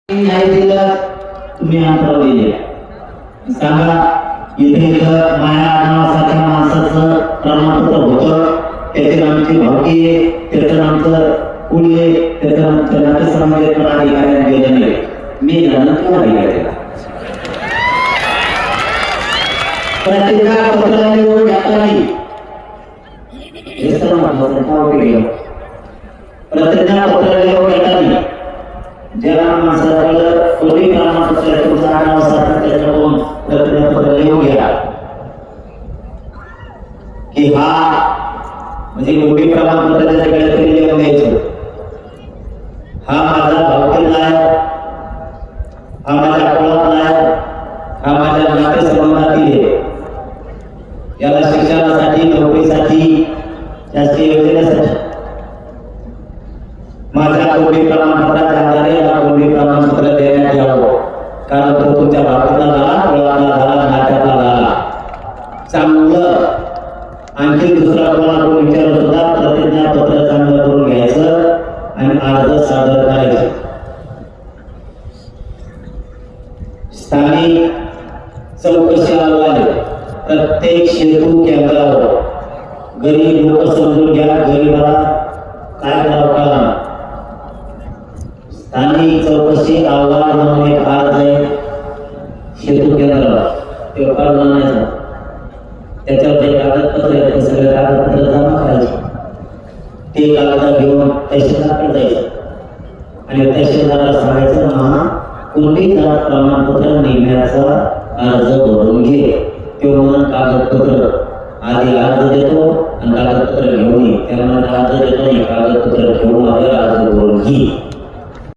नाही दिलं तुम्ही अंतराव दिले सांगा इथे माया नावासारख्या माणसाचं प्रमाणपत्र होतं त्याचे आमची भावकी त्याचं आमचं कुळे त्याचं आमचं नाट्यसंमेलन अधिकाऱ्यांनी दिलं नाही मी झालं किंवा अधिकाऱ्याला प्रत्येका पत्राने येऊन जाता नाही हे सर्व महत्वाचं ठाव केलं प्रत्येका पत्राने येऊन जाता नाही ज्या माणसाला कोणी प्रमाणपत्र तुमचं नाव सारखं त्याच्याकडून प्रतिज्ञापत्र लिहून घ्या की हा म्हणजे कोणी प्रमाणपत्र त्याच्याकडे तरी लिहून द्यायचं हा माझा भावकील नाही हा माझ्या कुळात नाही हा माझ्या नातेसंबंधातील आहे याला शिक्षणासाठी नोकरीसाठी शासकीय योजनेसाठी माझ्या कोणी प्रमाणपत्राच्या आधारे या कोणी प्रमाणपत्र देण्यात यावं कारण तो तुमच्या भावकीला झाला कुळाला झाला नात्याला झाला चांगलं आणखी दुसरा कोणाकडून विचारून सुद्धा प्रतिज्ञापत्र चांगलं करून घ्यायचं आणि अर्ज सादर करायचं स्थानिक चौकशी अहवाल प्रत्येक शेतू केंद्रावर गरीब लोक समजून घ्या गरीबाला काय करावं कळणार स्थानिक चौकशी अहवाल म्हणून एक अर्ज आहे शेतू केंद्रावर ते आणायचं त्याच्यावर जे कागदपत्र आहेत ते सगळे कागदपत्र जमा करायचे ते कागद घेऊन तहसीलदाराकडे जायचं आणि तहसीलदाराला सांगायचं मला कोणती जात प्रमाणपत्र निघण्याचा अर्ज भरून घे ते म्हणून कागदपत्र आधी अर्ज देतो आणि कागदपत्र घेऊन ये त्यामुळे अर्ज देतो कागदपत्र घेऊन अर्ज भरून घे